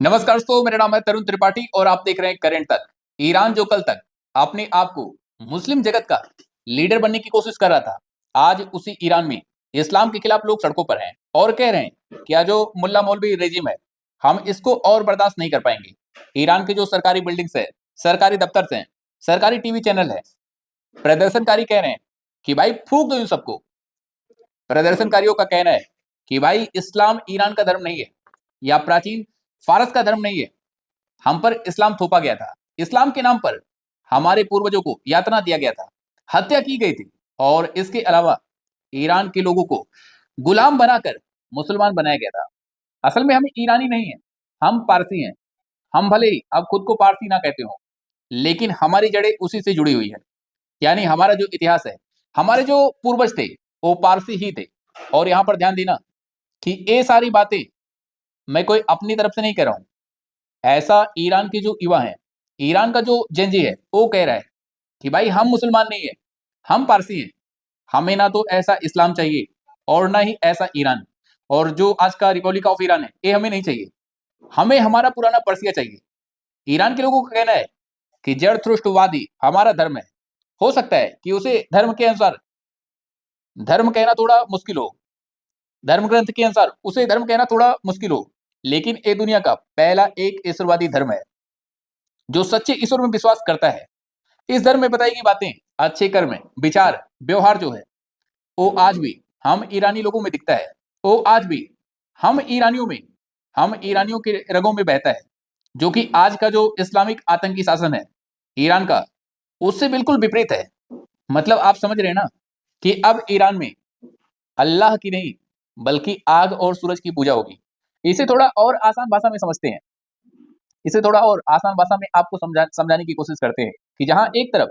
नमस्कार दोस्तों, मेरा नाम है तरुण त्रिपाठी और आप देख रहे हैं करंट तक। ईरान जो कल तक अपने आप को मुस्लिम जगत का लीडर बनने की कोशिश कर रहा था, आज उसी ईरान में इस्लाम के खिलाफ लोग सड़कों पर हैं और कह रहे हैं कि यह जो मुल्ला मौलवी रेजिम है, हम इसको और बर्दाश्त नहीं कर पाएंगे। ईरान के जो सरकारी बिल्डिंग्स है, सरकारी दफ्तर हैं, सरकारी टीवी चैनल है, प्रदर्शनकारी कह रहे हैं कि भाई फूक दो इन सबको। प्रदर्शनकारियों का कहना है कि भाई इस्लाम ईरान का धर्म नहीं है या प्राचीन फारस का धर्म नहीं है, हम पर इस्लाम थोपा गया था। इस्लाम के नाम पर हमारे पूर्वजों को यातना दिया गया था, हत्या की गई थी और इसके अलावा ईरान के लोगों को गुलाम बनाकर मुसलमान बनाया गया था। असल में हम ईरानी नहीं है, हम पारसी हैं। हम भले ही अब खुद को पारसी ना कहते हो, लेकिन हमारी जड़ें उसी से जुड़ी हुई है। यानी हमारा जो इतिहास है, हमारे जो पूर्वज थे वो पारसी ही थे। और यहाँ पर ध्यान देना कि ये सारी बातें मैं कोई अपनी तरफ से नहीं कह रहा हूँ, ऐसा ईरान के जो युवा हैं, ईरान का जो जेन जी है, वो कह रहा है कि भाई हम मुसलमान नहीं है, हम पारसी हैं। हमें ना तो ऐसा इस्लाम चाहिए और ना ही ऐसा ईरान। और जो आज का रिपब्लिक ऑफ ईरान है, ये हमें नहीं चाहिए। हमें हमारा पुराना पर्सिया चाहिए। ईरान के लोगों का कहना है कि जरथुस्त्रवादी हमारा धर्म है। हो सकता है कि उसे धर्म के अनुसार धर्म कहना थोड़ा मुश्किल हो, धर्म ग्रंथ के अनुसार उसे धर्म कहना थोड़ा मुश्किल हो, लेकिन ये दुनिया का पहला एक ईश्वरवादी धर्म है जो सच्चे ईश्वर में विश्वास करता है। इस धर्म में बताई गई बातें, अच्छे कर्म, विचार, व्यवहार जो है, वो आज भी हम ईरानी लोगों में दिखता है। वो आज भी हम ईरानियों में, हम ईरानियों के रगों में बहता है, जो कि आज का जो इस्लामिक आतंकी शासन है ईरान का, उससे बिल्कुल विपरीत है। मतलब आप समझ रहे हैं ना कि अब ईरान में अल्लाह की नहीं बल्कि आग और सूरज की पूजा होगी। इसे थोड़ा और आसान भाषा में समझते हैं, इसे थोड़ा और आसान भाषा में आपको समझाने की कोशिश करते हैं कि जहां एक तरफ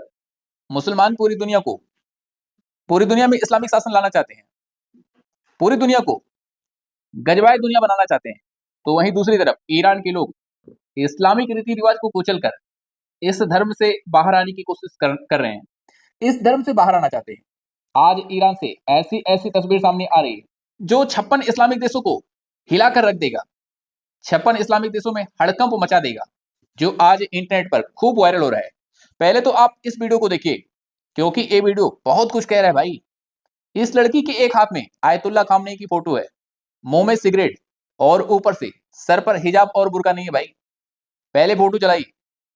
मुसलमान पूरी दुनिया में इस्लामिक शासन लाना चाहते हैं, पूरी दुनिया को गजवाए दुनिया बनाना चाहते हैं, तो वहीं दूसरी तरफ ईरान के लोग इस्लामिक रीति रिवाज को कुचलकर इस धर्म से बाहर आने की कोशिश कर रहे हैं, इस धर्म से बाहर आना चाहते हैं। आज ईरान से ऐसी ऐसी तस्वीर सामने आ रही है जो 56 इस्लामिक देशों को हिलाकर रख देगा, 56 इस्लामिक देशों में हड़कंप मचा देगा, जो आज इंटरनेट पर खूब वायरल हो रहा है। पहले तो आप इस वीडियो को देखिए, क्योंकि ये वीडियो बहुत कुछ कह रहा है भाई। इस लड़की के एक हाथ में आयतुल्ला खामनेई की फोटो है, मुंह में सिगरेट और ऊपर से सर पर हिजाब और बुर्का नहीं है भाई। पहले फोटो चलाई,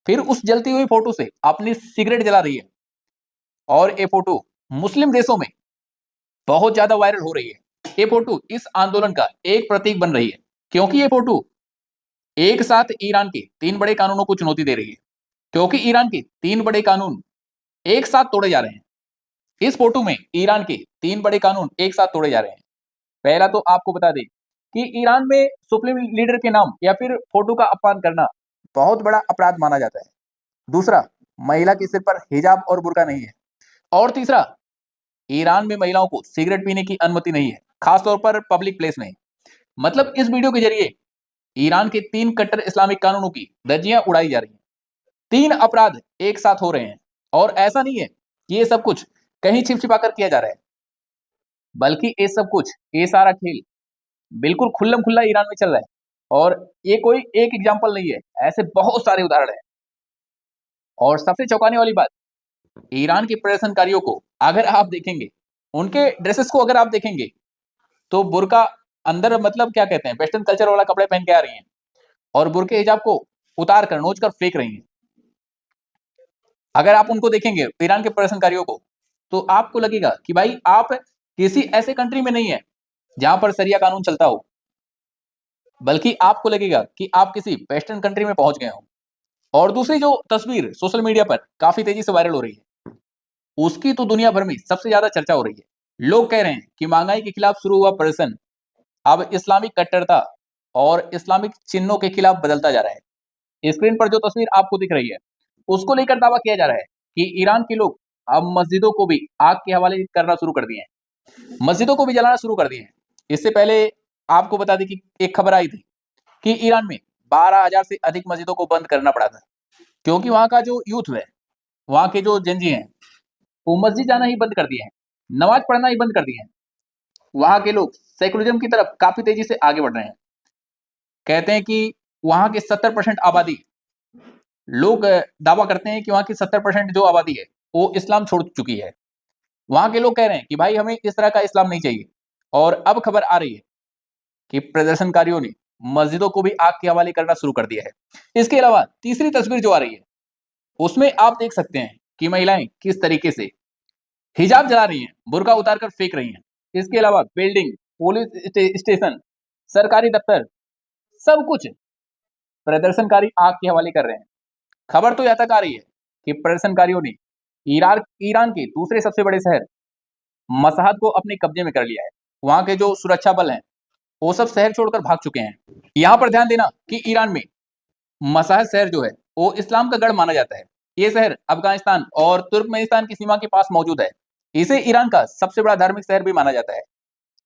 फिर उस जलती हुई फोटो से अपनी सिगरेट जला रही है और ये फोटो मुस्लिम देशों में बहुत ज्यादा वायरल हो रही है। ये फोटो इस आंदोलन का एक प्रतीक बन रही है, क्योंकि ये फोटो एक साथ ईरान के 3 बड़े कानूनों को चुनौती दे रही है, क्योंकि ईरान के 3 बड़े कानून एक साथ तोड़े जा रहे हैं। इस फोटो में ईरान के 3 बड़े कानून एक साथ तोड़े जा रहे हैं। पहला तो आपको बता दें कि ईरान में सुप्रीम लीडर के नाम या फिर फोटो का अपमान करना बहुत बड़ा अपराध माना जाता है। दूसरा, महिला के सिर पर हिजाब और बुर्का नहीं है। और तीसरा, ईरान में महिलाओं को सिगरेट पीने की अनुमति नहीं है, खासतौर पर पब्लिक प्लेस में। मतलब इस वीडियो के जरिए ईरान के 3 कट्टर इस्लामिक कानूनों की धज्जियां उड़ाई जा रही हैं। 3 अपराध एक साथ हो रहे हैं और ऐसा नहीं है कि ये सब कुछ कहीं छिप-छिपाकर किया जा रहा है, बल्कि ये सब कुछ, ये सारा खेल बिल्कुल खुल्लम-खुल्ला ईरान में चल रहा है। और ये कोई एक एग्जांपल नहीं है, ऐसे बहुत सारे उदाहरण हैं। और सबसे चौंकाने वाली बात, ईरान के प्रदर्शनकारियों को अगर आप देखेंगे, उनके ड्रेसेस को अगर आप देखेंगे, तो बुर्का अंदर, मतलब क्या कहते हैं, वेस्टर्न कल्चर वाला कपड़े पहन के आ रही हैं और बुर्के हिजाब को उतार कर, नोच कर फेंक रही हैं। अगर आप उनको देखेंगे, ईरान के प्रदर्शनकारियों को, तो आपको लगेगा कि भाई आप किसी ऐसे कंट्री में नहीं है जहां पर शरिया कानून चलता हो, बल्कि आपको लगेगा कि आप किसी वेस्टर्न कंट्री में पहुंच गए हो। और दूसरी जो तस्वीर सोशल मीडिया पर काफी तेजी से वायरल हो रही है, उसकी तो दुनिया भर में सबसे ज्यादा चर्चा हो रही है। लोग कह रहे हैं कि महंगाई के खिलाफ शुरू हुआ प्रदर्शन अब इस्लामिक कट्टरता और इस्लामिक चिन्हों के खिलाफ बदलता जा रहा है। स्क्रीन पर जो तस्वीर आपको दिख रही है, उसको लेकर दावा किया जा रहा है कि ईरान के लोग अब मस्जिदों को भी आग के हवाले करना शुरू कर दिए हैं, मस्जिदों को भी जलाना शुरू कर दिए हैं। इससे पहले आपको बता दें कि एक खबर आई थी कि ईरान में 12,000 से अधिक मस्जिदों को बंद करना पड़ा था, क्योंकि वहां का जो यूथ है, वहां के जो जेनजी हैं, वो मस्जिद जाना ही बंद कर दिए हैं, नमाज पढ़ना ही बंद कर दिए हैं। वहां के लोग सेकुलरिज्म की तरफ काफी तेजी से आगे बढ़ रहे हैं। कहते हैं कि वहां के 70% आबादी, लोग दावा करते हैं कि वहां की 70% जो आबादी है वो इस्लाम छोड़ चुकी है। वहां के लोग कह रहे हैं कि भाई हमें इस तरह का इस्लाम नहीं चाहिए। और अब खबर आ रही है कि प्रदर्शनकारियों ने मस्जिदों को भी आग के हवाले करना शुरू कर दिया है। इसके अलावा तीसरी तस्वीर जो आ रही है उसमें आप देख सकते हैं कि महिलाएं किस तरीके से हिजाब जला रही हैं, बुर्का उतारकर फेंक रही हैं। इसके अलावा बिल्डिंग, पुलिस स्टेशन, सरकारी दफ्तर, सब कुछ प्रदर्शनकारी आग के हवाले कर रहे हैं। खबर तो यहां तक आ रही है कि प्रदर्शनकारियों ने ईरान के दूसरे सबसे बड़े शहर मशहद को अपने कब्जे में कर लिया है। वहां के जो सुरक्षा बल हैं वो सब शहर छोड़कर भाग चुके हैं। यहाँ पर ध्यान देना कि ईरान में मशहद शहर जो है वो इस्लाम का गढ़ माना जाता है। ये शहर अफगानिस्तान और तुर्कमेनिस्तान की सीमा के पास मौजूद है। इसे ईरान का सबसे बड़ा धार्मिक शहर भी माना जाता है।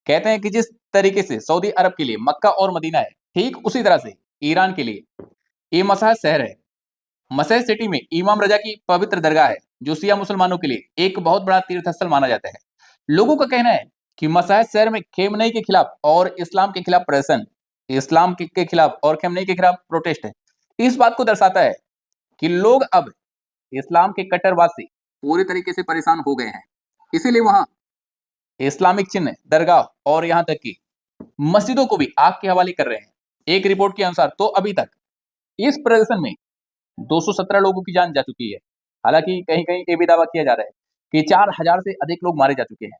कहते हैं कि जिस तरीके से सऊदी अरब के लिए मक्का और मदीना है, ठीक उसी तरह से ईरान के लिए ये मशहद शहर है। मशहद सिटी में इमाम रजा की पवित्र दरगाह है, जो शिया मुसलमानों के लिए एक बहुत बड़ा तीर्थ स्थल माना जाता है। लोगों का कहना है कि मशहद शहर में खेमनई के खिलाफ और इस्लाम के खिलाफ प्रदर्शन, इस्लाम के खिलाफ और खेमनई के खिलाफ प्रोटेस्ट है। इस बात को दर्शाता है कि लोग अब इस्लाम के कट्टरवाद से पूरी तरीके से परेशान हो गए हैं। इसीलिए वहां इस्लामिक चिन्ह, दरगाह और यहां तक कि मस्जिदों को भी आग के हवाले कर रहे हैं। एक रिपोर्ट के अनुसार तो अभी तक इस प्रदर्शन में 217 लोगों की जान जा चुकी है। हालांकि कहीं कहीं ये भी दावा किया जा रहा है कि 4000 से अधिक लोग मारे जा चुके हैं।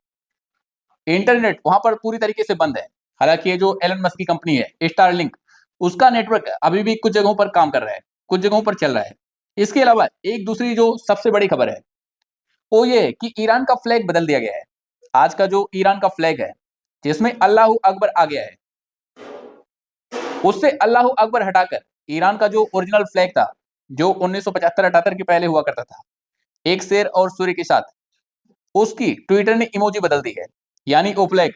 इंटरनेट वहां पर पूरी तरीके से बंद है। हालांकि ये जो एलन मस्क की कंपनी है स्टारलिंक, उसका नेटवर्क अभी भी कुछ जगहों पर काम कर रहा है, कुछ जगहों पर चल रहा है। इसके अलावा एक दूसरी जो सबसे बड़ी खबर है वो ये है कि ईरान का फ्लैग बदल दिया गया है। आज का जो ईरान का फ्लैग है जिसमें अल्लाह अकबर आ गया है, उससे अल्लाह अकबर हटाकर ईरान का जो ओरिजिनल फ्लैग था, जो 1975-78 के पहले हुआ करता था, एक शेर और सूर्य के साथ, उसकी ट्विटर ने इमोजी बदल दी है। यानी वो फ्लैग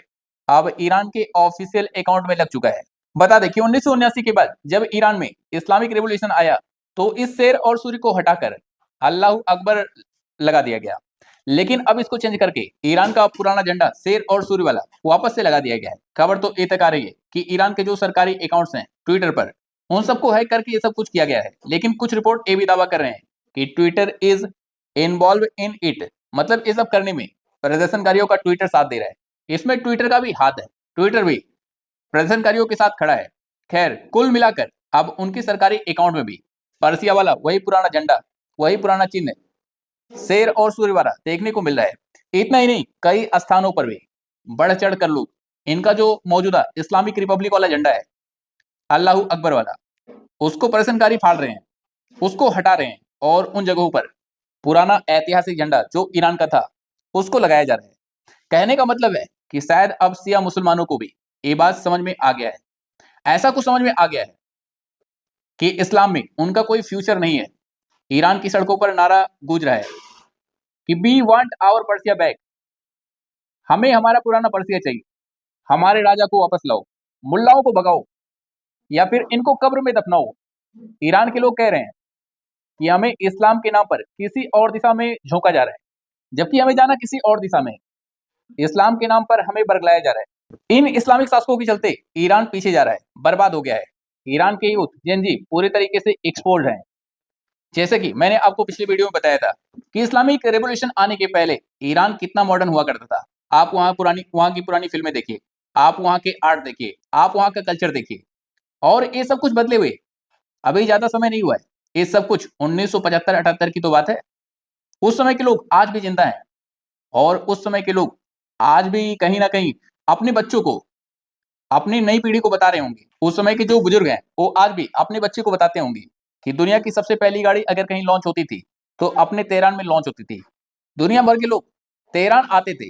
अब ईरान के ऑफिशियल अकाउंट में लग चुका है। बता दें कि 1979 के बाद जब ईरान में इस्लामिक रेवोल्यूशन आया तो इस शेर और सूर्य को हटाकर अल्लाह अकबर लगा दिया गया। लेकिन अब इसको चेंज करके ईरान का पुराना झंडा शेर और सूर्य वाला वापस से लगा दिया गया है। खबर तो ये तक आ रही है कि ईरान के जो सरकारी अकाउंट्स हैं ट्विटर पर, उन सबको हैक करके ये सब कुछ किया गया है। लेकिन कुछ रिपोर्ट ये भी दावा कर रहे हैं कि Twitter is involve in it, मतलब ये सब करने में प्रदर्शनकारियों का ट्विटर साथ दे रहा है। इसमें ट्विटर का भी हाथ है, ट्विटर भी प्रदर्शनकारियों के साथ खड़ा है। खैर कुल मिलाकर अब उनके सरकारी अकाउंट में भी पर्सिया वाला वही पुराना झंडा, वही पुराना चिन्ह, शेर और सूर्य वाला देखने को मिल रहा है। इतना ही नहीं, कई स्थानों पर भी बढ़ चढ़ कर लोग इनका जो मौजूदा इस्लामिक रिपब्लिक वाला झंडा है, अल्लाह अकबर वाला, उसको प्रदर्शनकारी फाड़ रहे हैं, उसको हटा रहे हैं और उन जगहों पर पुराना ऐतिहासिक झंडा जो ईरान का था उसको लगाया जा रहा है। कहने का मतलब है कि शायद अब शिया मुसलमानों को भी ये बात समझ में आ गया है, ऐसा कुछ समझ में आ गया है कि इस्लाम में उनका कोई फ्यूचर नहीं है। ईरान की सड़कों पर नारा गूंज रहा है कि we want our Persia back, हमें हमारा पुराना पर्सिया चाहिए, हमारे राजा को वापस लाओ, मुल्लाओं को भगाओ या फिर इनको कब्र में दफनाओ। ईरान के लोग कह रहे हैं कि हमें इस्लाम के नाम पर किसी और दिशा में झोंका जा रहा है, जबकि हमें जाना किसी और दिशा में है। इस्लाम के नाम पर हमें बरगलाया जा रहा है। इन इस्लामिक शासकों के चलते ईरान पीछे जा रहा है, बर्बाद हो गया है। ईरान के यूथ जेनजी पूरे तरीके से एक्सपोज्ड हैं। जैसे कि मैंने आपको पिछले वीडियो में बताया था कि इस्लामिक रेवोल्यूशन आने के पहले ईरान कितना मॉडर्न हुआ करता था। आप वहां की पुरानी फिल्में देखिए, आप वहां के आर्ट देखिए, आप वहां का कल्चर देखिए, और ये सब कुछ बदले हुए अभी ज्यादा समय नहीं हुआ है। ये सब कुछ 1975-78 की तो बात है। उस समय के लोग आज भी जिंदा हैं और उस समय के लोग आज भी कहीं ना कहीं अपने बच्चों को, अपनी नई पीढ़ी को बता रहे होंगे। उस समय के जो बुजुर्ग हैं वो आज भी अपने बच्चे को बताते होंगे कि दुनिया की सबसे पहली गाड़ी अगर कहीं लॉन्च होती थी तो अपने तेहरान में लॉन्च होती थी। दुनिया भर के लोग तेहरान आते थे,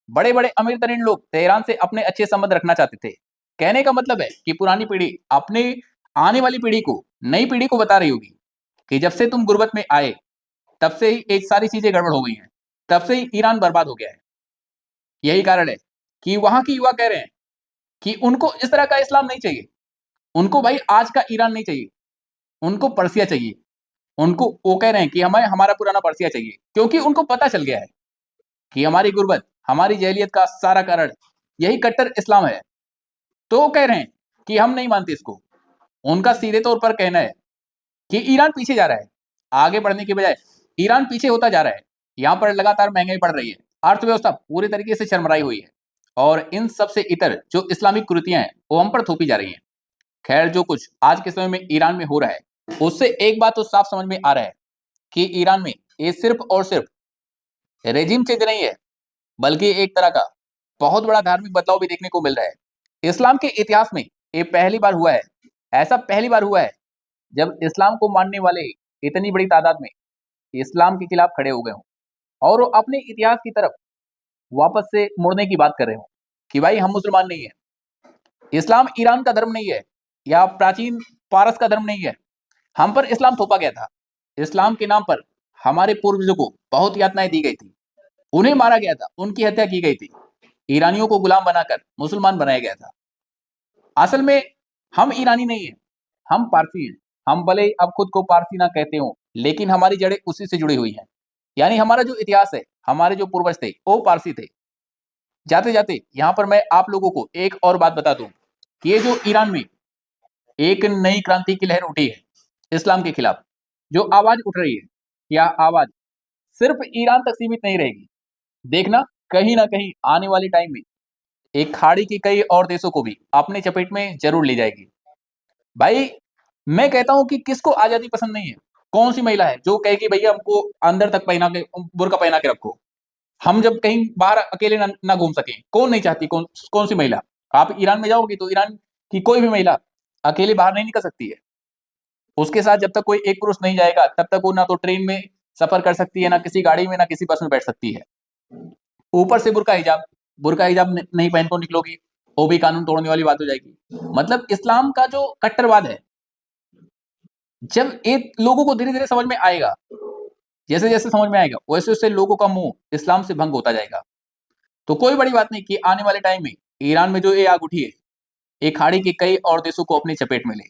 बड़े बड़े अमीर तरीन लोग तेहरान से अपने अच्छे संबंध रखना चाहते थे। कहने का मतलब है कि पुरानी पीढ़ी अपने आने वाली पीढ़ी को, नई पीढ़ी को बता रही होगी कि जब से तुम गुर्बत में आए तब से ही एक सारी चीजें गड़बड़ हो गई हैं, तब से ही ईरान बर्बाद हो गया है। यही कारण है कि वहां की युवा कह रहे हैं कि उनको इस तरह का इस्लाम नहीं चाहिए, उनको भाई आज का ईरान नहीं चाहिए, उनको पर्सिया चाहिए। उनको वो कह रहे हैं कि हमें हमारा पुराना पर्सिया चाहिए, क्योंकि उनको पता चल गया है कि हमारी गुर्बत, हमारी जहलियत का सारा कारण यही कट्टर इस्लाम है। तो वो कह रहे हैं कि हम नहीं मानते इसको, उनका सीधे तौर पर कहना है कि ईरान पीछे जा रहा है, आगे बढ़ने के बजाय ईरान पीछे होता जा रहा है। यहाँ पर लगातार महंगाई बढ़ रही है, अर्थव्यवस्था पूरे तरीके से चरमराई हुई है और इन सबसे इतर जो इस्लामिक कुरीतियां हैं वो हम पर थोपी जा रही हैं। खैर, जो कुछ आज के समय में ईरान में हो रहा है उससे एक बात तो साफ समझ में आ रहा है कि ईरान में ये सिर्फ और सिर्फ रेजिम चेंज नहीं है, बल्कि एक तरह का बहुत बड़ा धार्मिक बदलाव भी देखने को मिल रहा है। इस्लाम के इतिहास में ये पहली बार हुआ है, ऐसा पहली बार हुआ है जब इस्लाम को मानने वाले इतनी बड़ी तादाद में इस्लाम के खिलाफ खड़े हो गए हों और वो अपने इतिहास की तरफ वापस से मुड़ने की बात कर रहे हो कि भाई हम मुसलमान नहीं है, इस्लाम ईरान का धर्म नहीं है या प्राचीन पारस का धर्म नहीं है, हम पर इस्लाम थोपा गया था। इस्लाम के नाम पर हमारे पूर्वजों को बहुत यातनाएं दी गई थी, उन्हें मारा गया था, उनकी हत्या की गई थी, ईरानियों को गुलाम बनाकर मुसलमान बनाया गया था। असल में हम ईरानी नहीं है, हम पारसी हैं। हम भले अब खुद को पारसी ना कहते हो, लेकिन हमारी जड़ें उसी से जुड़ी हुई हैं। यानी हमारा जो इतिहास है, हमारे जो पूर्वज थे वो पारसी थे। जाते जाते यहाँ पर मैं आप लोगों को एक और बात बता दूं कि ये जो ईरान में एक नई क्रांति की लहर उठी है इस्लाम के खिलाफ, जो आवाज उठ रही है, यह आवाज सिर्फ ईरान तक सीमित नहीं रहेगी। देखना, कहीं ना कहीं आने वाले टाइम में एक खाड़ी के कई और देशों को भी अपने चपेट में जरूर ले जाएगी। भाई, मैं कहता हूं कि किसको आजादी पसंद नहीं है? कौन सी महिला है जो कहेगी भैया हमको अंदर तक पहना के, बुर्का पहना के रखो, हम जब कहीं बाहर अकेले ना घूम सके? कौन नहीं चाहती? कौन सी महिला? आप ईरान में जाओगे तो ईरान की कोई भी महिला अकेले बाहर नहीं निकल सकती है। उसके साथ जब तक कोई एक पुरुष नहीं जाएगा तब तक वो ना तो ट्रेन में सफर कर सकती है, ना किसी गाड़ी में, ना किसी बस में बैठ सकती है। ऊपर से बुर्का हिजाब नहीं पहन को निकलोगी, वो भी कानून तोड़ने वाली बात हो जाएगी। मतलब इस्लाम का जो कट्टरवाद है, जब एक लोगों को धीरे धीरे समझ में आएगा, जैसे जैसे समझ में आएगा वैसे वैसे लोगों का मुंह इस्लाम से भंग होता जाएगा। तो कोई बड़ी बात नहीं कि आने वाले टाइम में ईरान में जो ये आग उठी है, ये खाड़ी के कई और देशों को अपनी चपेट में ले।